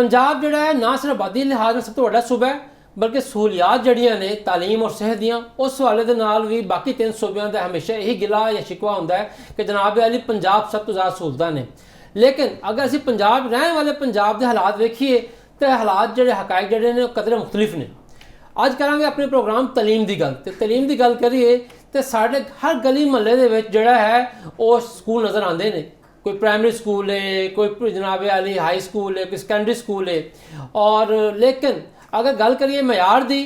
पंजाब जिहड़ा है ना सिर्फ आबादी लिहाज में सब तो वड्डा सूबा है बल्कि सहूलियात जड़ियाँ ने तालीम और सेहत दियाँ उस हवाले दे नाल भी बाकी 3 सूबों का हमेशा यही गिला या शिकवा होंदा है कि जनाब अली पंजाब सब तो ज़्यादा सहूलतां ने। लेकिन अगर असीं पंजाब रहने वाले पंजाब के हालात वेखीए तो हालात जिहड़े हकायक जिहड़े ने कदरे मुख्तलिफ ने। अज करांगे अपने प्रोग्राम तलीम की गल, तो तलीम की गल करिए तो साढ़े हर गली महल्ले दे विच जिहड़ा है वो स्कूल नज़र आते हैं। कोई प्राइमरी स्कूल है, कोई जनाब अली हाई स्कूल है, कोई सैकेंडरी स्कूल है। और लेकिन अगर गल करिए मयार की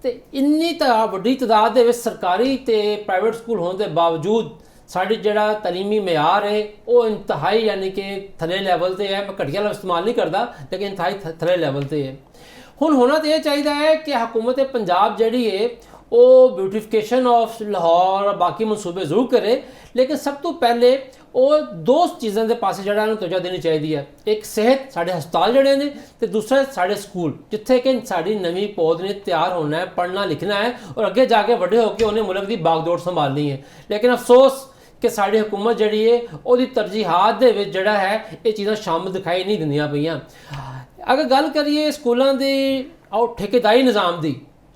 तो इन्नी वड्डी तादाद दे विच सरकारी तो प्राइवेट स्कूल होने के बावजूद साड़ी जिहड़ा तलीमी मयार है वो इंतहाई यानी कि थले लैवल ते है। मैं घटिया लफ्ज़ इस्तेमाल नहीं करता लेकिन इंतहाई थले लैवल ते है। हुण होना तो यह चाहिए है कि हुकूमत पंजाब जिहड़ी है वो ब्यूटिफिकेशन ऑफ लाहौर और बाकी मनसूबे जरूर करे, लेकिन सब तो पहले वो 2 चीज़ों के पास जरा तवज्जो देनी चाहिए है। एक सेहत साढ़े हस्पताल जड़े ने तो दूसरा साढ़े स्कूल जिथे कि साड़ी नवी पौध ने तैयार होना है, पढ़ना लिखना है और अगे जाके बड़े होकर उन्हें मुल्क की बागदौड़ संभालनी है। लेकिन अफसोस कि साड़ी हुकूमत जी है वो तरजीहात दे विच जिहड़ा है ये चीज़ां शामिल दिखाई नहीं दिंदियां पईयां। अगर गल करिए स्कूलों की और ठेकेदारी निज़ाम की,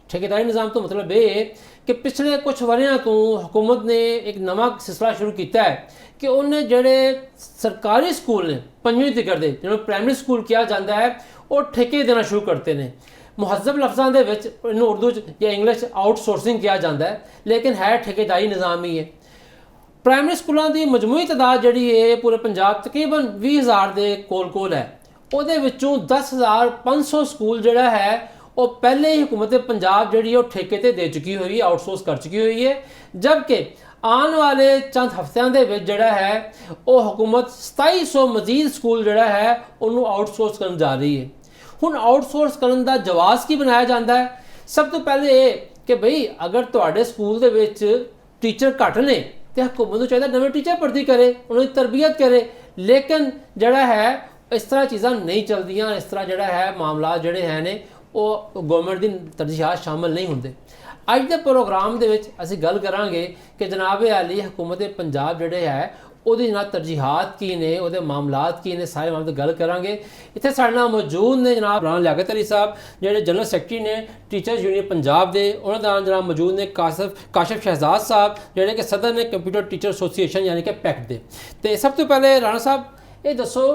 ठेकेदारी निज़ाम तो मतलब ये है कि पिछले कुछ वरियां तो हुकूमत ने एक नवा सिलसिला शुरू किया है कि उन्हें जिहड़े सरकारी स्कूल ने 5वीं तक दे जिन्होंने प्राइमरी स्कूल किया जाता है वो ठेके देना शुरू करते हैं। मुहज़्ज़ब लफ्ज़ों के विच इन्हूं उर्दू या इंग्लिश आउटसोर्सिंग किया जाता है, लेकिन है ठेकेदारी निज़ाम ही है। प्राइमरी स्कूलों की मजमूई तादाद जी है पूरे पंजाब तकरीबन 20,000 के कोल है। उहदे विचों 10,500 स्कूल जिहड़ा है वो पहले ही हुकूमत पंजाब जी ठेके ते दे चुकी हुई है, आउटसोर्स कर चुकी हुई है। जबकि आने वाले चंद हफ्तियां दे विच जिहड़ा है वो हुकूमत 2700 मजीद स्कूल जिहड़ा है उन्होंने आउटसोर्स करन जा रही है। हुण आउटसोर्स करन दा जवाज़ की बनाया जाता है? सब तो पहले ये कि बई अगर तुहाडे स्कूल दे विच टीचर घट ने तो हुकूमत को चाहिए नवे टीचर भर्ती करे, उन्होंने तरबियत करे। लेकिन जड़ा है इस तरह चीज़ां नहीं चलदियां, इस तरह जड़ा है मामला जड़े हैं ने वो गवर्नमेंट की तरजीहात शामिल नहीं होंगे। अज के प्रोग्राम के असी गल करांगे कि जनाब अली हुकूमत पंजाब जड़े है ਉਹਦੀ जनाब तरजीहात की ने, ਉਹਦੇ मामलात की ने, सारे मामले गल करांगे। इत्थे साडे नाल मौजूद ने जनाब राना लियाकत अली साहब ਜਿਹੜੇ जनरल सैकटरी ने टीचर्स यूनियन पंजाब के, उन्होंने नाल जनाब मौजूद ने काशिफ शहजाद साहब ਜਿਹੜੇ कि सदर ने कंप्यूटर टीचर एसोसीएशन यानी कि पैक्ट के। तो सब तो पहले राना साहब ये दसो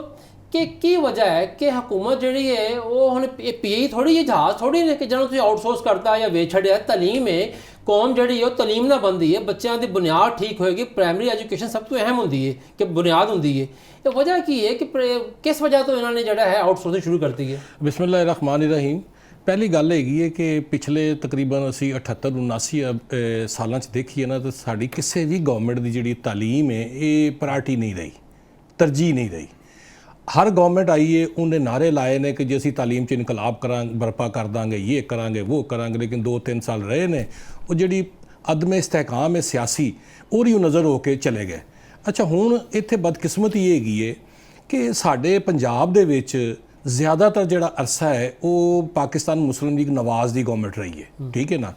कि की वजह है कि हुकूमत जी है वो हम पी थोड़ी जी जहाज़ थोड़ी ने कि जिन्होंने आउटसोर्स करता या वेच छड़िया। तलीम है कौम जी है तलीम ना बनती है, बच्चों की बुनियाद ठीक होएगी। प्राइमरी एजुकेशन सब तो अहम होंगी है कि बुनियाद होंगी है। तो वजह की है कि किस वजह तो इन्होंने जो है आउटसोर्सिंग शुरू कर दी है? बिस्मिल्लाहिर्रहमानिर्रहीम। पहली गल हैगी है कि पिछले तकरीबन असी 78-79 सालों देखिए ना तो साड़ी किसी भी गवर्नमेंट की जी तालीम है ये प्रायोरिटी नहीं रही, तरजीह नहीं रही। हर गवर्नमेंट आई है उन्हें नारे लाए ने कि जो असी तालीम च इनकलाब बरपा कर देंगे, ये करांगे वो करांगे, लेकिन 2-3 साल रहे ने वो जी अदम इस्तेहकाम है सियासी और ही नज़र हो के चले गए। अच्छा हुण इत्थे बदकिस्मती ये हैगी है कि साडे पंजाब दे विच ज़्यादातर जिहड़ा अरसा है वो पाकिस्तान मुस्लिम लीग नवाज़ की गवर्नमेंट रही है, ठीक है ना।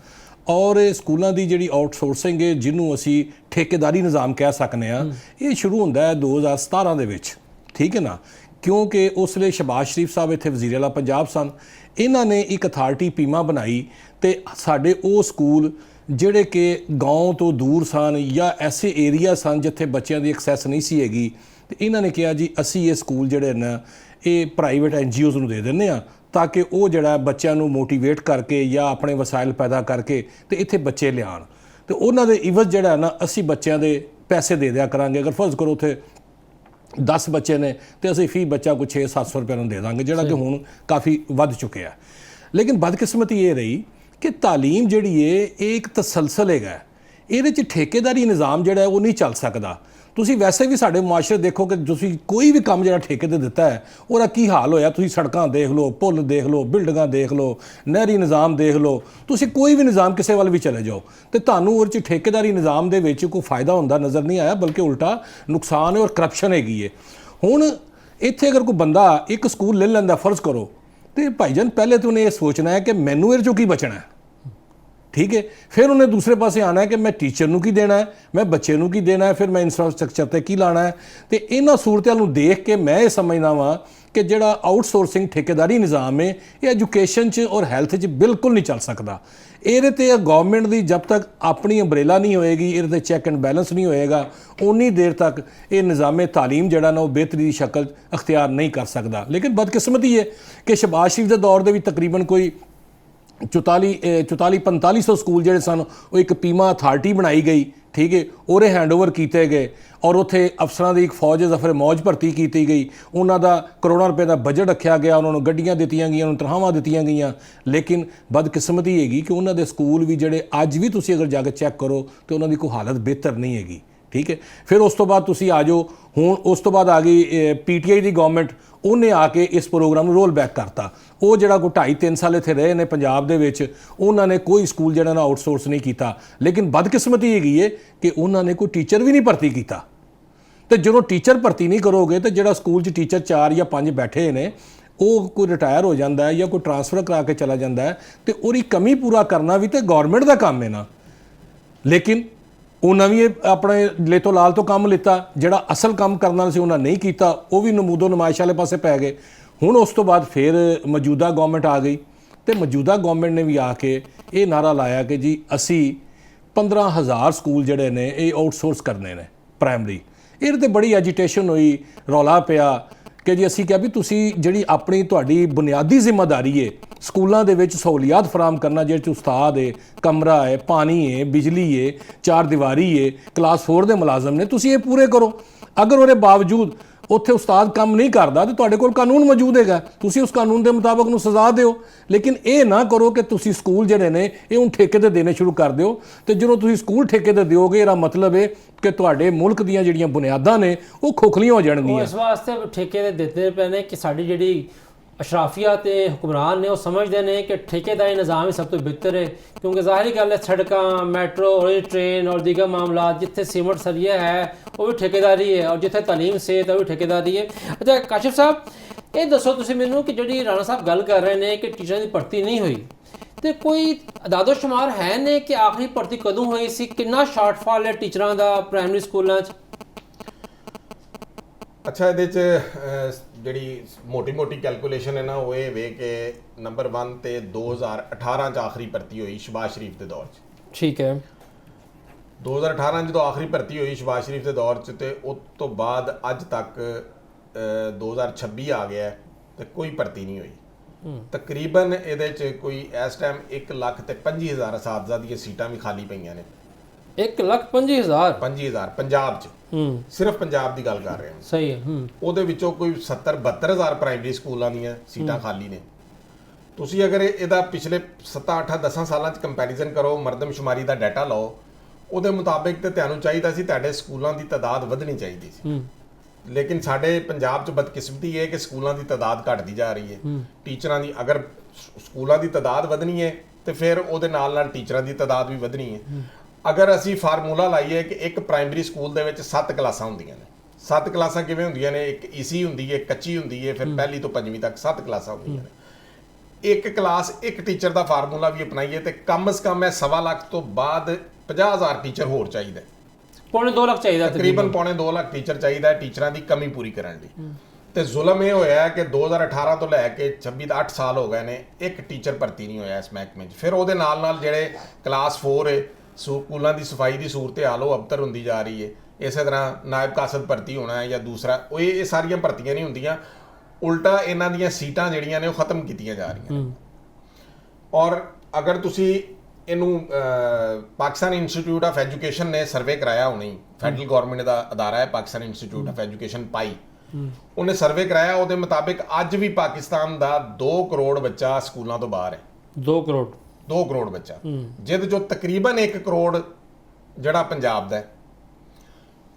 और स्कूलों की जी आउटसोर्सिंग है जिन्हों असी ठेकेदारी निज़ाम कह सकते हैं, ये शुरू होंदा है 2017 दे विच, ठीक है ना। क्योंकि उस वे शहबाज शरीफ साहब इत्थे वज़ीर आला पंजाब सन, इन्हां ने एक अथार्टी पीमा बनाई तो साडे वो स्कूल जिहड़े कि गाँव तो दूर सन या ऐसे एरिया सन जिथे बच्चों की एक्सैस नहीं सी हैगी, तो इन्हां ने कहा जी असी ये स्कूल जिहड़े ना ये प्राइवेट NGOs नूं दे दिंदे आ ताकि वो जिहड़ा बच्चों नूं मोटिवेट करके या अपने वसाइल पैदा करके तो इत्थे बच्चे लियाण, तो उन्हां दे इवज जिहड़ा ना असी बच्चों के पैसे दे दिया करांगे। अगर फर्ज करो उत्थे 10 बच्चे ने तो असी फी बच्चा को 600-700 रुपये दे देंगे, जोड़ा कि हुण काफ़ी वध चुके हैं। लेकिन बदकिस्मती ये रही कि तालीम जिहड़ी है एक तसलसल है, ये ठेकेदारी निज़ाम जिहड़ा है वो नहीं चल सकता। तुसी वैसे भी साडे मुआशरे देखो कि तुसी कोई भी काम जिहड़ा ठेके ते दिता है उसका की हाल होया, तुसी सड़कां देख लो, पुल देख लो, बिल्डिंगां देख लो, नहरी निज़ाम देख लो, तुसी कोई भी निज़ाम किसी वाल भी चले जाओ तो तुहानूं उहदे च ठेकेदारी निज़ाम दे विच कोई फायदा हुंदा नज़र नहीं आया, बल्कि उल्टा नुकसान है और करप्शन हैगी है। हुण इत्थे अगर कोई बंदा एक स्कूल ले लैंदा फर्ज करो तो भाईजान पहले तो उन्हें ये सोचना है कि मैनू इहदे चों की बचना है, ਠੀਕ ਹੈ। ਫਿਰ ਉਹਨੇ ਦੂਸਰੇ ਪਾਸੇ ਆਣਾ ਹੈ ਕਿ ਮੈਂ ਟੀਚਰ ਨੂੰ ਕੀ ਦੇਣਾ ਹੈ, ਮੈਂ ਬੱਚੇ ਨੂੰ ਕੀ ਦੇਣਾ ਹੈ, ਫਿਰ ਮੈਂ ਇਨਫਰਾਸਟ੍ਰਕਚਰ ਤੇ ਕੀ ਲਾਣਾ ਹੈ। ਤੇ ਇਹਨਾਂ ਸੂਰਤਾਂ ਨੂੰ ਦੇਖ ਕੇ ਮੈਂ ਇਹ ਸਮਝਦਾ ਵਾਂ ਕਿ ਜਿਹੜਾ ਆਊਟਸੋਰਸਿੰਗ ਠੇਕੇਦਾਰੀ ਨਿਜ਼ਾਮ ਹੈ ਇਹ ਐਜੂਕੇਸ਼ਨ 'ਚ ਔਰ ਹੈਲਥ 'ਚ ਬਿਲਕੁਲ ਨਹੀਂ ਚੱਲ ਸਕਦਾ। ਇਹਦੇ ਤੇ ਗਵਰਨਮੈਂਟ ਦੀ ਜਦ ਤੱਕ ਆਪਣੀ ਅੰਬਰੇਲਾ ਨਹੀਂ ਹੋਏਗੀ, ਇਹਦੇ ਤੇ ਚੈੱਕ ਐਂਡ ਬੈਲੈਂਸ ਨਹੀਂ ਹੋਏਗਾ, ਉਨੀ ਦੇਰ ਤੱਕ ਇਹ ਨਿਜ਼ਾਮੇ ਤਾਲੀਮ ਜਿਹੜਾ ਨਾ ਉਹ ਬਿਹਤਰੀ ਦੀ ਸ਼ਕਲ ਅਖਤਿਆਰ ਨਹੀਂ ਕਰ ਸਕਦਾ। ਲੇਕਿਨ ਬਦਕਿਸਮਤੀ ਹੈ ਕਿ ਸ਼ਹਬਾਜ਼ ਸ਼ਰੀਫ ਦੇ ਦੌਰ ਦੇ ਵਿੱਚ ਤਕਰੀਬਨ ਕੋਈ 4500 ਸਕੂਲ ਜਿਹੜੇ ਸਨ ਉਹ ਇੱਕ ਪੀਮਾ ਅਥਾਰਟੀ ਬਣਾਈ ਗਈ, ਠੀਕ ਹੈ, ਉਹਦੇ ਹੈਂਡਓਵਰ ਕੀਤੇ ਗਏ ਔਰ ਉੱਥੇ ਅਫਸਰਾਂ ਦੀ ਇੱਕ ਫੌਜ ਜ਼ਫਰ ਮੌਜ ਭਰਤੀ ਕੀਤੀ ਗਈ, ਉਹਨਾਂ ਦਾ ਕਰੋੜਾਂ ਰੁਪਏ ਦਾ ਬਜਟ ਰੱਖਿਆ ਗਿਆ, ਉਹਨਾਂ ਨੂੰ ਗੱਡੀਆਂ ਦਿੱਤੀਆਂ ਗਈਆਂ, ਉਹਨਾਂ ਨੂੰ ਤਨਖਾਹਾਂ ਦਿੱਤੀਆਂ ਗਈਆਂ। ਲੇਕਿਨ ਬਦਕਿਸਮਤੀ ਹੈਗੀ ਕਿ ਉਹਨਾਂ ਦੇ ਸਕੂਲ ਵੀ ਜਿਹੜੇ ਅੱਜ ਵੀ ਤੁਸੀਂ ਅਗਰ ਜਾ ਕੇ ਚੈੱਕ ਕਰੋ ਤੇ ਉਹਨਾਂ ਦੀ ਕੋਈ ਹਾਲਤ ਬਿਹਤਰ ਨਹੀਂ ਹੈਗੀ, ਠੀਕ ਹੈ। ਫਿਰ ਉਸ ਤੋਂ ਬਾਅਦ ਤੁਸੀਂ ਆ ਜਾਓ, ਹੁਣ ਉਸ ਤੋਂ ਬਾਅਦ ਆ ਗਈ PTI ਦੀ ਗਵਰਨਮੈਂਟ, ਉਹਨੇ ਆ ਕੇ ਇਸ ਪ੍ਰੋਗਰਾਮ ਨੂੰ ਰੋਲ ਬੈਕ ਕਰਤਾ। ਉਹ ਜਿਹੜਾ ਕੋਈ 2.5-3 ਸਾਲ ਇੱਥੇ ਰਹੇ ਨੇ ਪੰਜਾਬ ਦੇ ਵਿੱਚ, ਉਹਨਾਂ ਨੇ ਕੋਈ ਸਕੂਲ ਜਿਹੜਾ ਨਾ ਆਊਟਸੋਰਸ ਨਹੀਂ ਕੀਤਾ। ਲੇਕਿਨ ਬਦਕਿਸਮਤੀ ਹੈਗੀ ਹੈ ਕਿ ਉਹਨਾਂ ਨੇ ਕੋਈ ਟੀਚਰ ਵੀ ਨਹੀਂ ਭਰਤੀ ਕੀਤਾ। ਤੇ ਜਦੋਂ ਟੀਚਰ ਭਰਤੀ ਨਹੀਂ ਕਰੋਗੇ ਤੇ ਜਿਹੜਾ ਸਕੂਲ 'ਚ ਟੀਚਰ 4 ਜਾਂ 5 ਬੈਠੇ ਨੇ ਉਹ ਕੋਈ ਰਿਟਾਇਰ ਹੋ ਜਾਂਦਾ ਹੈ ਜਾਂ ਕੋਈ ਟਰਾਂਸਫਰ ਕਰਾ ਕੇ ਚਲਾ ਜਾਂਦਾ ਹੈ ਤੇ ਉਹਦੀ ਕਮੀ ਪੂਰਾ ਕਰਨਾ ਵੀ ਤੇ ਗਵਰਨਮੈਂਟ ਦਾ ਕੰਮ ਹੈ ਨਾ। ਲੇਕਿਨ ਉਹਨਾਂ ਵੀ ਆਪਣੇ ਲੇਤੋ ਲਾਲ ਤੋਂ ਕੰਮ ਲਿੱਤਾ, ਜਿਹੜਾ ਅਸਲ ਕੰਮ ਕਰਨਾ ਸੀ ਉਹਨਾਂ ਨਹੀਂ ਕੀਤਾ, ਉਹ ਵੀ ਨਮੂਦੋ ਨਮਾਇਸ਼ ਵਾਲੇ ਪਾਸੇ ਪੈ ਗਏ। ਹੁਣ ਉਸ ਤੋਂ ਬਾਅਦ ਫਿਰ ਮੌਜੂਦਾ ਗਵਰਨਮੈਂਟ ਆ ਗਈ ਤੇ ਮੌਜੂਦਾ ਗਵਰਨਮੈਂਟ ਨੇ ਵੀ ਆ ਕੇ ਇਹ ਨਾਰਾ ਲਾਇਆ ਕਿ ਜੀ ਅਸੀਂ 15,000 ਸਕੂਲ ਜਿਹੜੇ ਨੇ ਇਹ ਆਊਟਸੋਰਸ ਕਰਨੇ ਨੇ ਪ੍ਰਾਇਮਰੀ। ਇਹਦੇ ਤੇ ਬੜੀ ਐਜੀਟੇਸ਼ਨ ਹੋਈ, ਰੌਲਾ ਪਿਆ ਕਿ ਜੀ ਅਸੀਂ ਕਿਹਾ ਵੀ ਤੁਸੀਂ ਜਿਹੜੀ ਆਪਣੀ ਤੁਹਾਡੀ ਬੁਨਿਆਦੀ ਜ਼ਿੰਮੇਵਾਰੀ ਹੈ ਸਕੂਲਾਂ ਦੇ ਵਿੱਚ ਸਹੂਲੀਅਤ ਫਰਾਹਮ ਕਰਨਾ, ਜਿਹਦੇ 'ਚ ਉਸਤਾਦ ਹੈ, ਕਮਰਾ ਹੈ, ਪਾਣੀ ਹੈ, ਬਿਜਲੀ ਹੈ, ਚਾਰ ਦੀਵਾਰੀ ਹੈ, ਕਲਾਸ 4 ਦੇ ਮੁਲਾਜ਼ਮ ਨੇ, ਤੁਸੀਂ ਇਹ ਪੂਰੇ ਕਰੋ। ਅਗਰ ਉਹਦੇ ਬਾਵਜੂਦ ਉੱਥੇ ਉਸਤਾਦ ਕੰਮ ਨਹੀਂ ਕਰਦਾ ਤੇ ਤੁਹਾਡੇ ਕੋਲ ਕਾਨੂੰਨ ਮੌਜੂਦ ਹੈਗਾ, ਤੁਸੀਂ ਉਸ ਕਾਨੂੰਨ ਦੇ ਮੁਤਾਬਕ ਨੂੰ ਸਜ਼ਾ ਦਿਓ। ਲੇਕਿਨ ਇਹ ਨਾ ਕਰੋ ਕਿ ਤੁਸੀਂ ਸਕੂਲ ਜਿਹੜੇ ਨੇ ਇਹ ਹੁਣ ਠੇਕੇ ਤੇ ਦੇਣੇ ਸ਼ੁਰੂ ਕਰ ਦਿਓ। ਤੇ ਜਦੋਂ ਤੁਸੀਂ ਸਕੂਲ ਠੇਕੇ ਤੇ ਦਿਓਗੇ ਇਹਦਾ ਮਤਲਬ ਹੈ ਕਿ ਤੁਹਾਡੇ ਮੁਲਕ ਦੀਆਂ ਜਿਹੜੀਆਂ ਬੁਨਿਆਦਾਂ ਨੇ ਉਹ ਖੋਖਲੀਆਂ ਹੋ ਜਾਣਗੀਆਂ। ਇਸ ਵਾਸਤੇ ਠੇਕੇ ਤੇ ਦਿੱਤੇ ਪਏ ਨੇ ਕਿ ਸਾਡੀ ਜਿਹੜੀ ਅਸ਼ਰਾਫੀਆ ਤੇ ਹੁਕਮਰਾਨ ਨੇ ਉਹ ਸਮਝਦੇ ਨੇ ਕਿ ਠੇਕੇਦਾਰੀ ਨਿਜ਼ਾਮ ਹੀ ਸਭ ਤੋਂ ਬਿਹਤਰ ਹੈ, ਕਿਉਂਕਿ ਜ਼ਾਹਿਰੀ ਗੱਲ ਹੈ ਸੜਕਾਂ, ਮੈਟਰੋ ਔਰ ਟ੍ਰੇਨ ਔਰ ਦੀਗਰ ਮਾਮਲਾਤ ਜਿੱਥੇ ਸੀਮਟ ਸਰੀਆ ਹੈ ਉਹ ਵੀ ਠੇਕੇਦਾਰੀ ਹੈ, ਔਰ ਜਿੱਥੇ ਤਾਲੀਮ ਸਿਹਤ ਉਹ ਵੀ ਠੇਕੇਦਾਰੀ ਹੈ। ਅੱਛਾ ਕਾਸ਼ਿਫ ਸਾਹਿਬ, ਇਹ ਦੱਸੋ ਤੁਸੀਂ ਮੈਨੂੰ ਕਿ ਜਿਹੜੀ ਰਾਣਾ ਸਾਹਿਬ ਗੱਲ ਕਰ ਰਹੇ ਨੇ ਕਿ ਟੀਚਰਾਂ ਦੀ ਭਰਤੀ ਨਹੀਂ ਹੋਈ, ਤੇ ਕੋਈ ਅਦਾਦੋ ਸ਼ੁਮਾਰ ਹੈ ਨੇ ਕਿ ਆਖਰੀ ਭਰਤੀ ਕਦੋਂ ਹੋਈ ਸੀ, ਕਿੰਨਾ ਸ਼ਾਰਟਫਾਲ ਹੈ ਟੀਚਰਾਂ ਦਾ ਪ੍ਰਾਇਮਰੀ ਸਕੂਲਾਂ 'ਚ? ਅੱਛਾ, ਇਹਦੇ 'ਚ ਜਿਹੜੀ ਮੋਟੀ ਕੈਲਕੂਲੇਸ਼ਨ ਹੈ ਨਾ ਉਹ ਇਹ ਵੇ ਕਿ ਨੰਬਰ 1 ਤੇ 2018 'ਚ ਆਖਰੀ ਭਰਤੀ ਹੋਈ ਸ਼ਹਬਾਜ਼ ਸ਼ਰੀਫ ਦੇ ਦੌਰ 'ਚ। ਠੀਕ ਹੈ, 2018 ਜਦੋਂ ਆਖਰੀ ਭਰਤੀ ਹੋਈ ਸ਼ਹਬਾਜ਼ ਸ਼ਰੀਫ ਦੇ ਦੌਰ 'ਚ ਤੇ ਉਸ ਤੋਂ ਬਾਅਦ ਅੱਜ ਤੱਕ 2026 ਆ ਗਿਆ ਤੇ ਕੋਈ ਭਰਤੀ ਨਹੀਂ ਹੋਈ। ਤਕਰੀਬਨ ਇਹਦੇ 'ਚ ਕੋਈ ਇਸ ਟਾਈਮ 1,25,000 ਅਸਾਤਜ਼ਾ ਦੀਆਂ ਸੀਟਾਂ ਵੀ ਖਾਲੀ ਪਈਆਂ ਨੇ। 1,25,000 25,000 ਪੰਜਾਬ 'ਚ, ਸਿਰਫ ਪੰਜਾਬ ਦੀ ਗੱਲ ਕਰ ਰਹੇ ਹਾਂ। ਸਹੀ ਹੈ। ਉਹਦੇ ਵਿੱਚੋਂ ਕੋਈ 70-72,000 ਪ੍ਰਾਇਮਰੀ ਸਕੂਲਾਂ ਦੀਆਂ ਸੀਟਾਂ ਖਾਲੀ ਨੇ। ਤੁਸੀਂ ਅਗਰ ਇਹਦਾ ਪਿਛਲੇ 7-8-10 ਸਾਲਾਂ 'ਚ ਕੰਪੈਰੀਜ਼ਨ ਕਰੋ, ਮਰਦਮਸ਼ੁਮਾਰੀ ਦਾ ਡਾਟਾ ਲਓ, ਉਹਦੇ ਮੁਤਾਬਿਕ ਤੇ ਤੁਹਾਨੂੰ ਚਾਹੀਦਾ ਸੀ ਤੁਹਾਡੇ ਸਕੂਲਾਂ ਦੀ ਤਾਦਾਦ ਵਧਣੀ ਚਾਹੀਦੀ ਸੀ। ਲੇਕਿਨ ਸਾਡੇ ਪੰਜਾਬ 'ਚ ਬਦਕਿਸਮਤੀ ਹੈ ਕਿ ਸਕੂਲਾਂ ਦੀ ਤਾਦਾਦ ਘਟਦੀ ਜਾ ਰਹੀ ਹੈ। ਟੀਚਰਾਂ ਦੀ ਅਗਰ ਸਕੂਲਾਂ ਦੀ ਤਾਦਾਦ ਵਧਣੀ ਹੈ ਤੇ ਫਿਰ ਉਹਦੇ ਨਾਲ ਟੀਚਰਾਂ ਦੀ ਤਾਦਾਦ ਵੀ ਵਧਣੀ ਹੈ। ਅਗਰ ਅਸੀਂ ਫਾਰਮੂਲਾ ਲਾਈਏ ਕਿ ਇੱਕ ਪ੍ਰਾਇਮਰੀ ਸਕੂਲ ਦੇ ਵਿੱਚ 7 ਕਲਾਸਾਂ ਹੁੰਦੀਆਂ ਨੇ। 7 ਕਲਾਸਾਂ ਕਿਵੇਂ ਹੁੰਦੀਆਂ ਨੇ? ਇੱਕ ਈਸੀ ਹੁੰਦੀ ਹੈ, ਕੱਚੀ ਹੁੰਦੀ ਹੈ, ਫਿਰ ਪਹਿਲੀ ਤੋਂ 5ਵੀਂ ਤੱਕ 7 ਕਲਾਸਾਂ ਹੁੰਦੀਆਂ ਨੇ। ਇੱਕ ਕਲਾਸ ਇੱਕ ਟੀਚਰ ਦਾ ਫਾਰਮੂਲਾ ਵੀ ਅਪਣਾਈਏ ਤੇ ਕਮ ਸੇ ਕਮ 1.25 ਲੱਖ ਤੋਂ ਬਾਅਦ 50,000 ਟੀਚਰ ਹੋਰ ਚਾਹੀਦਾ। ਪੌਣੇ 2 ਲੱਖ ਚਾਹੀਦਾ, ਤਕਰੀਬਨ ਪੌਣੇ 2 ਲੱਖ ਟੀਚਰ ਚਾਹੀਦਾ ਟੀਚਰਾਂ ਦੀ ਕਮੀ ਪੂਰੀ ਕਰਨ ਲਈ। ਤੇ ਜ਼ੁਲਮ ਇਹ ਹੋਇਆ ਕਿ 2018 ਤੋਂ ਲੈ ਕੇ 26 ਦਾ 8 ਸਾਲ ਹੋ ਗਏ ਨੇ, ਇੱਕ ਟੀਚਰ ਭਰਤੀ ਨਹੀਂ ਹੋਇਆ ਇਸ ਮਹਿਕਮੇ 'ਚ। ਫਿਰ ਉਹਦੇ ਨਾਲ ਜਿਹੜੇ ਕਲਾਸ 4 ਹੈ, ਸਕੂਲਾਂ ਦੀ ਸਫਾਈ ਦੀ ਸੂਰਤ ਹਾਲ ਉਹ ਅਬਤਰ ਹੁੰਦੀ ਜਾ ਰਹੀ ਹੈ। ਇਸੇ ਤਰ੍ਹਾਂ ਨਾਇਬ ਕਾਸਦ ਭਰਤੀ ਹੋਣਾ ਹੈ ਜਾਂ ਦੂਸਰਾ, ਇਹ ਸਾਰੀਆਂ ਭਰਤੀਆਂ ਨਹੀਂ ਹੁੰਦੀਆਂ, ਉਲਟਾ ਇਹਨਾਂ ਦੀਆਂ ਸੀਟਾਂ ਜਿਹੜੀਆਂ ਨੇ ਉਹ ਖਤਮ ਕੀਤੀਆਂ ਜਾ ਰਹੀਆਂ। ਔਰ ਅਗਰ ਤੁਸੀਂ ਇਹਨੂੰ ਪਾਕਿਸਤਾਨ ਇੰਸਟੀਚਿਊਟ ਆਫ ਐਜੂਕੇਸ਼ਨ ਨੇ ਸਰਵੇ ਕਰਾਇਆ ਹੋਣੀ, ਫੈਡਰਲ ਗਵਰਨਮੈਂਟ ਦਾ ਅਦਾਰਾ ਹੈ ਪਾਕਿਸਤਾਨ ਇੰਸਟੀਚਿਊਟ ਆਫ ਐਜੂਕੇਸ਼ਨ ਪਾਈ, ਉਹਨੇ ਸਰਵੇ ਕਰਾਇਆ। ਉਹਦੇ ਮੁਤਾਬਿਕ ਅੱਜ ਵੀ ਪਾਕਿਸਤਾਨ ਦਾ 2 ਕਰੋੜ ਬੱਚਾ ਸਕੂਲਾਂ ਤੋਂ ਬਾਹਰ ਹੈ। 2 ਕਰੋੜ ਬੱਚਾ, ਜਿਹਦੇ ਚੋਂ ਤਕਰੀਬਨ 1 ਕਰੋੜ ਜਿਹੜਾ ਪੰਜਾਬ ਦਾ ਹੈ।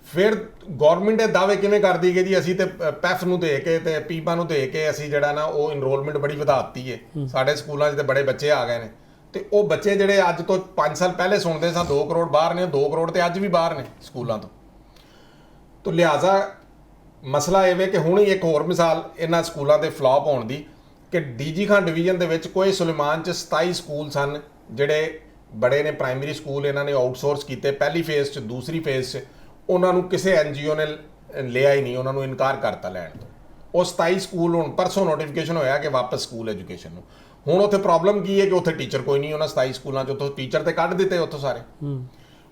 ਫਿਰ ਗਵਰਨਮੈਂਟ ਇਹ ਦਾਅਵੇ ਕਿਵੇਂ ਕਰਦੀ ਕਿ ਜੀ ਅਸੀਂ ਤੇ ਪੈਫ ਨੂੰ ਦੇ ਕੇ ਤੇ ਪੀਪਾ ਨੂੰ ਦੇ ਕੇ ਅਸੀਂ ਜਿਹੜਾ ਨਾ ਉਹ ਇਨਰੋਲਮੈਂਟ ਬੜੀ ਵਧਾ ਦਿੱਤੀ ਹੈ, ਸਾਡੇ ਸਕੂਲਾਂ 'ਚ ਤੇ ਬੜੇ ਬੱਚੇ ਆ ਗਏ ਨੇ। ਤੇ ਉਹ ਬੱਚੇ ਜਿਹੜੇ ਅੱਜ ਤੋਂ 5 ਸਾਲ ਪਹਿਲੇ ਸੁਣਦੇ ਸਾਂ 2 ਕਰੋੜ ਬਾਹਰ ਨੇ, 2 ਕਰੋੜ ਤੇ ਅੱਜ ਵੀ ਬਾਹਰ ਨੇ ਸਕੂਲਾਂ ਤੋਂ। ਲਿਹਾਜ਼ਾ ਮਸਲਾ ਇਹ ਵੇ ਕਿ ਹੁਣ ਹੀ ਇੱਕ ਹੋਰ ਮਿਸਾਲ ਇਹਨਾਂ ਸਕੂਲਾਂ ਦੇ ਫਲॉप ਹੋਣ ਦੀ ਕਿ ਡੀਜੀ ਖਾਨ ਡਿਵੀਜ਼ਨ ਦੇ ਵਿੱਚ ਕੋਈ ਸੁਲੇਮਾਨ 'ਚ 27 ਸਕੂਲ ਸਨ ਜਿਹੜੇ ਬੜੇ ਨੇ ਪ੍ਰਾਇਮਰੀ ਸਕੂਲ ਇਹਨਾਂ ਨੇ ਆਊਟਸੋਰਸ ਕੀਤੇ, ਪਹਿਲੀ ਫੇਜ਼ 'ਚ, ਦੂਸਰੀ ਫੇਜ਼ 'ਚ ਉਹਨਾਂ ਨੂੰ ਕਿਸੇ NGO ਨੇ ਲਿਆ ਹੀ ਨਹੀਂ, ਉਹਨਾਂ ਨੂੰ ਇਨਕਾਰ ਕਰਤਾ ਲੈਣ ਤੋਂ। ਉਹ 27 ਸਕੂਲ ਹੁਣ ਪਰਸੋਂ ਨੋਟੀਫਿਕੇਸ਼ਨ ਹੋਇਆ ਕਿ ਵਾਪਸ ਸਕੂਲ ਐਜੂਕੇਸ਼ਨ ਨੂੰ। ਹੁਣ ਉੱਥੇ ਪ੍ਰੋਬਲਮ ਕੀ ਹੈ ਕਿ ਉੱਥੇ ਟੀਚਰ ਕੋਈ ਨਹੀਂ, ਉਹਨਾਂ 27 ਸਕੂਲਾਂ 'ਚ ਉੱਥੋਂ ਟੀਚਰ ਤੇ ਕੱਢ ਦਿੱਤੇ ਉੱਥੋਂ ਸਾਰੇ।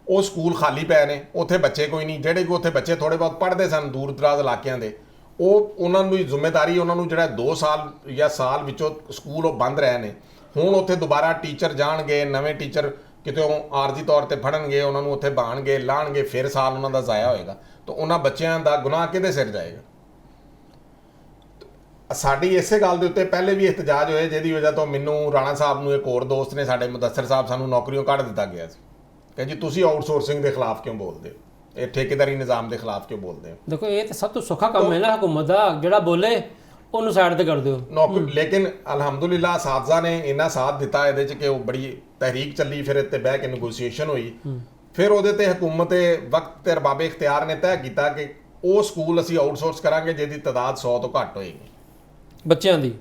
ਉਹ ਸਕੂਲ ਖਾਲੀ ਪਏ ਨੇ, ਉੱਥੇ ਬੱਚੇ ਕੋਈ ਨਹੀਂ। ਜਿਹੜੇ ਕਿ ਉੱਥੇ ਬੱਚੇ ਥੋੜੇ ਬਹੁਤ ਪੜ੍ਹਦੇ ਸਨ ਦੂਰ ਦਰਾਜ਼ ਇਲਾਕਿਆਂ ਦੇ, ਉਹਨਾਂ ਨੂੰ ਜ਼ਿੰਮੇਵਾਰੀ, ਉਹਨਾਂ ਨੂੰ ਜਿਹੜਾ 2 ਸਾਲ ਜਾਂ ਸਾਲ ਵਿੱਚੋਂ ਸਕੂਲ ਉਹ ਬੰਦ ਰਹੇ ਨੇ। ਹੁਣ ਉੱਥੇ ਦੁਬਾਰਾ ਟੀਚਰ ਜਾਣਗੇ, ਨਵੇਂ ਟੀਚਰ ਕਿਤੇ ਆਰਜ਼ੀ ਤੌਰ ਤੇ ਫੜਨਗੇ, ਉਹਨਾਂ ਨੂੰ ਉੱਥੇ ਬਾਣਗੇ, ਲਾਣਗੇ, ਫਿਰ ਸਾਲ ਉਹਨਾਂ ਦਾ ਜ਼ਾਇਆ ਹੋਏਗਾ। ਤਾਂ ਉਹਨਾਂ ਬੱਚਿਆਂ ਦਾ ਗੁਨਾਹ ਕਿਹਦੇ ਸਿਰ ਜਾਏਗਾ? ਸਾਡੀ ਇਸੇ ਗੱਲ ਦੇ ਉੱਤੇ ਪਹਿਲੇ ਵੀ ਇhtਜਾਜ ਹੋਏ, ਜਿਹਦੀ ਵਜ੍ਹਾ ਤੋਂ ਮੈਨੂੰ, ਰਾਣਾ ਸਾਹਿਬ ਨੂੰ, ਇੱਕ ਹੋਰ ਦੋਸਤ ਨੇ ਸਾਡੇ, ਮੁਦੱਸਰ ਸਾਹਿਬ, ਸਾਨੂੰ ਨੌਕਰੀਆਂ ਕੱਢ ਦਿੱਤਾ ਗਿਆ ਸੀ ਕਿ ਜੀ ਤੁਸੀਂ ਆਊਟਸੋਰਸਿੰਗ ਦੇ ਖਿਲਾਫ ਕਿਉਂ ਬੋਲਦੇ ਹੋ, ਇਹ ਠੇਕੇਦਾਰੀ ਨਿਜ਼ਾਮ ਦੇ ਖਿਲਾਫ ਕਿਉਂ ਬੋਲਦੇ ਹੋ? ਦੇਖੋ ਇਹ ਤਾਂ ਸਭ ਤੋਂ ਸੌਖਾ ਕੰਮ ਹੈ ਨਾ ਹਕੂਮਤ ਦਾ, ਜਿਹੜਾ ਬੋਲੇ ਉਹਨੂੰ ਸਾਈਡ ਤੇ ਕਰ ਦਿਓ। ਨੌਕਰੀ ਲੇਕਿਨ ਅਲਹਮਦੁਲਿਲਾ ਅਸਾਤਜ਼ਾ ਨੇ ਇੰਨਾ ਸਾਥ ਦਿੱਤਾ ਇਹਦੇ 'ਚ ਕਿ ਉਹ ਬੜੀ ਤਹਿਰੀਕ ਚੱਲੀ, ਫਿਰ ਇੱਥੇ ਬਹਿ ਕੇ ਨੈਗੋਸ਼ੀਏਸ਼ਨ ਹੋਈ। ਫਿਰ ਉਹਦੇ ਤੇ ਹਕੂਮਤ ਵਕਤ ਤੇ ਅਰਬਾਬ ਇਖਤਿਆਰ ਨੇ ਤੈਅ ਕੀਤਾ ਕਿ ਉਹ ਸਕੂਲ ਅਸੀਂ ਆਊਟਸੋਰਸ ਕਰਾਂਗੇ ਜਿਹਦੀ ਤਾਦਾਦ 100 ਤੋਂ ਘੱਟ ਹੋਏਗੀ ਬੱਚਿਆਂ ਦੀ।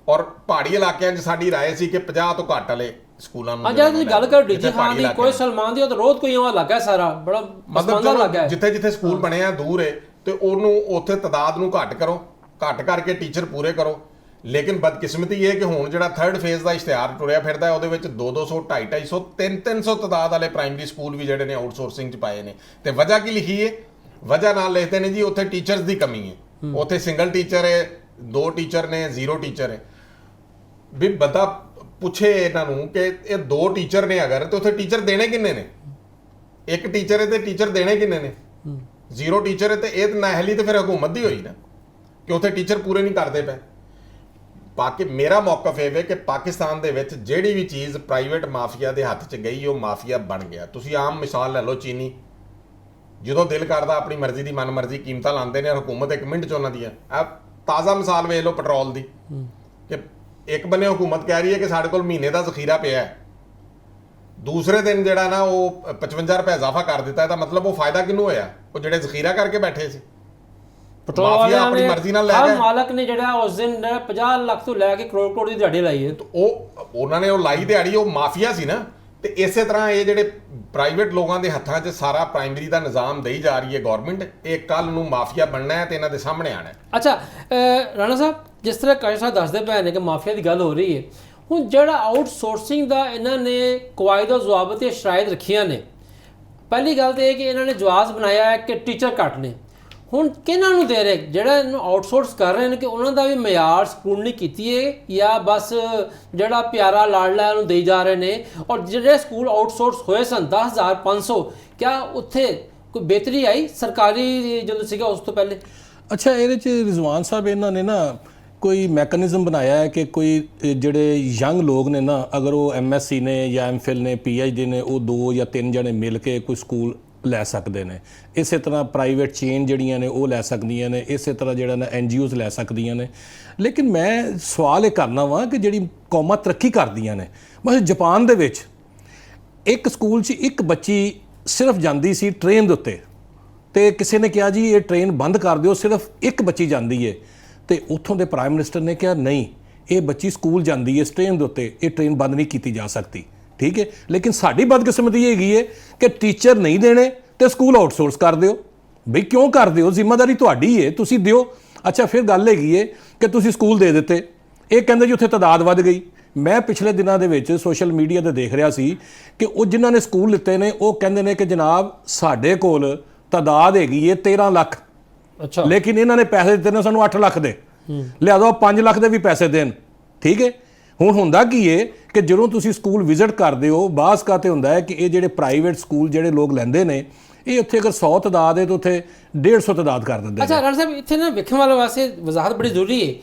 ਔਰ ਪਹਾੜੀ ਇਲਾਕਿਆਂ 'ਚ ਸਾਡੀ ਰਾਏ ਸੀ ਕਿ 50 ਤੋਂ ਘੱਟ ਵਾਲੇ ਸਕੂਲਾਂ ਨੂੰ। ਜਦ ਤੁਸੀਂ ਗੱਲ ਕਰੋ ਡੀਜੀ ਖਾਨ ਦੀ, ਕੋਈ ਸਲਮਾਨ ਦੀ, ਉਹ ਤਾਂ ਰੋਜ਼ ਕੋਈ ਉਹ ਲੱਗਾ ਸਾਰਾ ਬੜਾ ਮਸਮਾਨਾ ਲੱਗਾ। ਜਿੱਥੇ ਸਕੂਲ ਬਣੇ ਆ ਦੂਰ ਹੈ ਤੇ ਉਹਨੂੰ ਉੱਥੇ ਤਾਦਾਦ ਨੂੰ ਘੱਟ ਕਰੋ, ਘੱਟ ਕਰਕੇ ਟੀਚਰ ਪੂਰੇ ਕਰੋ। ਲੇਕਿਨ ਬਦਕਿਸਮਤੀ ਇਹ ਕਿ ਹੁਣ ਜਿਹੜਾ 3rd ਫੇਜ਼ ਦਾ ਇਸ਼ਤਿਹਾਰ ਟੁਰਿਆ ਫਿਰਦਾ ਹੈ, ਉਹਦੇ ਵਿੱਚ 200, 250, 300 ਤਾਦਾਦ ਵਾਲੇ ਪ੍ਰਾਇਮਰੀ ਸਕੂਲ ਵੀ ਜਿਹੜੇ ਨੇ ਆਊਟਸੋਰਸਿੰਗ 'ਚ ਪਾਏ ਨੇ। ਤੇ ਵਜ੍ਹਾ ਕੀ ਲਿਖੀ ਹੈ? ਵਜ੍ਹਾ ਨਾਲ ਲਿਖਦੇ ਨੇ ਜੀ ਉੱਥੇ ਟੀਚਰਸ ਦੀ ਕਮੀ ਹੈ, ਉੱਥੇ ਸਿੰਗਲ ਟੀਚਰ ਹੈ, 2 ਟੀਚਰ ਨੇ, 0 ਟੀਚਰ ਹੈ। ਵੀ ਬੰਦਾ ਪੁੱਛੇ ਇਹਨਾਂ ਨੂੰ ਕਿ ਇਹ 2 ਟੀਚਰ ਨੇ ਅਗਰ, ਤੇ ਉੱਥੇ ਟੀਚਰ ਦੇਣੇ ਕਿੰਨੇ ਨੇ? 1 ਟੀਚਰ ਹੈ ਤੇ ਟੀਚਰ ਦੇਣੇ ਕਿੰਨੇ ਨੇ? 0 ਟੀਚਰ ਹੈ ਤੇ ਇਹ ਨਾਹਲੀ ਤੇ ਫਿਰ ਹਕੂਮਤ ਦੀ ਹੋਈ ਨਾ ਕਿ ਉੱਥੇ ਟੀਚਰ ਪੂਰੇ ਨਹੀਂ ਕਰਦੇ ਪਏ। ਮੇਰਾ ਮੌਕਫ ਇਹ ਹੈ ਕਿ ਪਾਕਿਸਤਾਨ ਦੇ ਵਿੱਚ ਜਿਹੜੀ ਵੀ ਚੀਜ਼ ਪ੍ਰਾਈਵੇਟ ਮਾਫੀਆ ਦੇ ਹੱਥ 'ਚ ਗਈ, ਉਹ ਮਾਫੀਆ ਬਣ ਗਿਆ। ਤੁਸੀਂ ਆਮ ਮਿਸਾਲ ਲੈ ਲਓ, ਚੀਨੀ, ਜਦੋਂ ਦਿਲ ਕਰਦਾ ਆਪਣੀ ਮਰਜ਼ੀ ਦੀ ਮਨਮਰਜ਼ੀ ਕੀਮਤਾਂ ਲਾਉਂਦੇ ਨੇ, ਹਕੂਮਤ 1 ਮਿੰਟ 'ਚ ਉਹਨਾਂ ਦੀਆਂ। ਆ ਤਾਜ਼ਾ ਮਿਸਾਲ ਵੇਖ ਲਓ ਪੈਟਰੋਲ ਦੀ, ਕਿ ਇੱਕ ਬੰਨੇ ਹਕੂਮਤ ਕਹਿ ਰਹੀ ਹੈ ਕਿ ਸਾਡੇ ਕੋਲ ਮਹੀਨੇ ਦਾ ਜ਼ਖੀਰਾ ਪਿਆ ਹੈ, ਦੂਸਰੇ ਦਿਨ ਜਿਹੜਾ ਨਾ ਉਹ 55 ਰੁਪਏ ਇਜ਼ਾਫਾ ਕਰ ਦਿੱਤਾ। ਇਹਦਾ ਮਤਲਬ ਉਹ ਫਾਇਦਾ ਕਿਹਨੂੰ ਹੋਇਆ? ਉਹ ਜਿਹੜੇ ਜ਼ਖੀਰਾ ਕਰਕੇ ਬੈਠੇ ਸੀ, ਮਾਫੀਆ ਆਪਣੀ ਮਰਜ਼ੀ ਨਾਲ ਲੈ ਗਏ। ਮਾਲਕ ਨੇ ਜਿਹੜਾ ਉਸ ਦਿਨ 50 ਲੱਖ ਤੋਂ ਲੈ ਕੇ ਕਰੋੜ ਦੀ ਦਿਹਾੜੀ ਲਾਈ ਹੈ, ਉਹਨਾਂ ਨੇ ਉਹ ਲਾਈ ਦਿਹਾੜੀ, ਉਹ ਮਾਫੀਆ ਸੀ ਨਾ। ਤੇ ਇਸੇ ਤਰ੍ਹਾਂ ਇਹ ਜਿਹੜੇ ਪ੍ਰਾਈਵੇਟ ਲੋਕਾਂ ਦੇ ਹੱਥਾਂ 'ਚ ਸਾਰਾ ਪ੍ਰਾਇਮਰੀ ਦਾ ਨਿਜ਼ਾਮ ਦੇਈ ਜਾ ਰਹੀ ਹੈ ਗਵਰਨਮੈਂਟ, ਇਹ ਕੱਲ ਨੂੰ ਮਾਫੀਆ ਬਣਨਾ ਹੈ ਤੇ ਇਹਨਾਂ ਦੇ ਸਾਹਮਣੇ ਆਣਾ ਹੈ। ਅੱਛਾ ਰਾਣਾ ਸਾਹਿਬ, ਜਿਸ ਤਰ੍ਹਾਂ ਕਾਇਰ ਸਾਹਿਬ ਦੱਸਦੇ ਪਏ ਨੇ ਕਿ ਮਾਫੀਆ ਦੀ ਗੱਲ ਹੋ ਰਹੀ ਹੈ, ਹੁਣ ਜਿਹੜਾ ਆਊਟਸੋਰਸਿੰਗ ਦਾ ਇਹਨਾਂ ਨੇ ਕਵਾਇਦ ਜ਼ਵਾਬਤ ਤੇ ਸ਼ਰਾਇਤ ਰੱਖੀਆਂ ਨੇ, ਪਹਿਲੀ ਗੱਲ ਤਾਂ ਇਹ ਕਿ ਇਹਨਾਂ ਨੇ ਜਵਾਜ਼ ਬਣਾਇਆ ਹੈ ਕਿ ਟੀਚਰ ਘੱਟ ਨੇ। ਹੁਣ ਕਿਹਨਾਂ ਨੂੰ ਦੇ ਰਹੇ, ਜਿਹੜਾ ਇਹਨੂੰ ਆਊਟਸੋਰਸ ਕਰ ਰਹੇ ਨੇ, ਕਿ ਉਹਨਾਂ ਦਾ ਵੀ ਮਿਆਰ ਸਕੂਲਨੀ ਕੀਤੀ ਹੈ ਜਾਂ ਬਸ ਜਿਹੜਾ ਪਿਆਰਾ ਲਾਡਲਾ ਉਹਨੂੰ ਦੇਈ ਜਾ ਰਹੇ ਨੇ? ਔਰ ਜਿਹੜੇ ਸਕੂਲ ਆਊਟਸੋਰਸ ਹੋਏ ਸਨ 10,500, ਕਿਆ ਉੱਥੇ ਕੋਈ ਬਿਹਤਰੀ ਆਈ ਸਰਕਾਰੀ ਜਦੋਂ ਸੀਗਾ ਉਸ ਤੋਂ ਪਹਿਲੇ? ਅੱਛਾ, ਇਹਦੇ 'ਚ ਰਿਜ਼ਵਾਨ ਸਾਹਿਬ ਇਹਨਾਂ ਨੇ ਨਾ ਕੋਈ ਮੈਕੈਨਿਜ਼ਮ ਬਣਾਇਆ ਹੈ ਕਿ ਕੋਈ ਜਿਹੜੇ ਯੰਗ ਲੋਕ ਨੇ ਨਾ, ਅਗਰ ਉਹ MSc ਨੇ ਜਾਂ MPhil ਨੇ, PhD ਨੇ, ਉਹ 2 ਜਾਂ 3 ਜਣੇ ਮਿਲ ਕੇ ਕੋਈ ਸਕੂਲ ਲੈ ਸਕਦੇ ਨੇ। ਇਸੇ ਤਰ੍ਹਾਂ ਪ੍ਰਾਈਵੇਟ ਚੇਨ ਜਿਹੜੀਆਂ ਨੇ ਉਹ ਲੈ ਸਕਦੀਆਂ ਨੇ, ਇਸੇ ਤਰ੍ਹਾਂ ਜਿਹੜਾ ਨਾ NGOs ਲੈ ਸਕਦੀਆਂ ਨੇ। ਲੇਕਿਨ ਮੈਂ ਸਵਾਲ ਇਹ ਕਰਨਾ ਵਾਂ ਕਿ ਜਿਹੜੀ ਕੌਮਾਂ ਤਰੱਕੀ ਕਰਦੀਆਂ ਨੇ, ਬਸ ਜਾਪਾਨ ਦੇ ਵਿੱਚ ਇੱਕ ਸਕੂਲ 'ਚ ਇੱਕ ਬੱਚੀ ਸਿਰਫ ਜਾਂਦੀ ਸੀ ਟ੍ਰੇਨ ਦੇ ਉੱਤੇ, ਤੇ ਕਿਸੇ ਨੇ ਕਿਹਾ ਜੀ ਇਹ ਟ੍ਰੇਨ ਬੰਦ ਕਰ ਦਿਓ, ਸਿਰਫ ਇੱਕ ਬੱਚੀ ਜਾਂਦੀ ਹੈ। ਤੇ ਉੱਥੋਂ ਦੇ ਪ੍ਰਾਈਮ ਮਿਨਿਸਟਰ ਨੇ ਕਿਹਾ ਨਹੀਂ, ਇਹ ਬੱਚੀ ਸਕੂਲ ਜਾਂਦੀ ਹੈ ਇਸ ਟ੍ਰੇਨ ਦੇ ਉੱਤੇ, ਇਹ ਟ੍ਰੇਨ ਬੰਦ ਨਹੀਂ ਕੀਤੀ ਜਾ ਸਕਦੀ। ਠੀਕ ਹੈ, ਲੇਕਿਨ ਸਾਡੀ ਬਦਕਿਸਮਤੀ ਹੈਗੀ ਹੈ ਕਿ ਟੀਚਰ ਨਹੀਂ ਦੇਣੇ ਤੇ ਸਕੂਲ ਆਊਟਸੋਰਸ ਕਰ ਦਿਓ। ਬਈ ਕਿਉਂ ਕਰ ਦਿਓ? ਜ਼ਿੰਮੇਵਾਰੀ ਤੁਹਾਡੀ ਹੈ, ਤੁਸੀਂ ਦਿਓ। ਅੱਛਾ, ਫਿਰ ਗੱਲ ਹੈਗੀ ਹੈ ਕਿ ਤੁਸੀਂ ਸਕੂਲ ਦੇ ਦਿੱਤੇ, ਇਹ ਕਹਿੰਦੇ ਜੀ ਉੱਥੇ ਤਾਦਾਦ ਵੱਧ ਗਈ। ਮੈਂ ਪਿਛਲੇ ਦਿਨਾਂ ਦੇ ਵਿੱਚ ਸੋਸ਼ਲ ਮੀਡੀਆ ਤੇ ਦੇਖ ਰਿਹਾ ਸੀ ਕਿ ਉਹ ਜਿਨ੍ਹਾਂ ਨੇ ਸਕੂਲ ਲਿੱਤੇ ਨੇ ਉਹ ਕਹਿੰਦੇ ਨੇ ਕਿ ਜਨਾਬ ਸਾਡੇ ਕੋਲ ਤਾਦਾਦ ਹੈਗੀ ਹੈ 13 ਲੱਖ। ਅੱਛਾ, ਲੇਕਿਨ ਇਹਨਾਂ ਨੇ ਪੈਸੇ ਦਿੱਤੇ ਨੇ ਸਾਨੂੰ 8 ਲੱਖ ਦੇ, ਲਿਆ ਦੋ 5 ਲੱਖ ਦੇ ਵੀ ਪੈਸੇ ਦੇਣ। ਠੀਕ ਹੈ, ਹੁਣ ਹੁੰਦਾ ਕੀ ਹੈ ਕਿ ਜਦੋਂ ਤੁਸੀਂ ਸਕੂਲ ਵਿਜ਼ਿਟ ਕਰਦੇ ਹੋ, ਬਾਸ ਕਾਤੇ ਹੁੰਦਾ ਹੈ ਕਿ ਇਹ ਜਿਹੜੇ ਪ੍ਰਾਈਵੇਟ ਸਕੂਲ ਜਿਹੜੇ ਲੋਕ ਲੈਂਦੇ ਨੇ, ਇਹ ਉੱਥੇ ਅਗਰ 100 ਤਾਦਾਦ ਹੈ ਤਾਂ ਉੱਥੇ 150 ਤਾਦਾਦ ਕਰ ਦਿੰਦੇ ਨੇ। ਅੱਛਾ ਰਾਣਾ ਸਾਹਿਬ, ਇੱਥੇ ਨਾ ਵੇਖਣ ਵਾਲੇ ਵਾਸਤੇ ਵਜ਼ਾਹਤ ਬੜੀ ਜ਼ਰੂਰੀ ਹੈ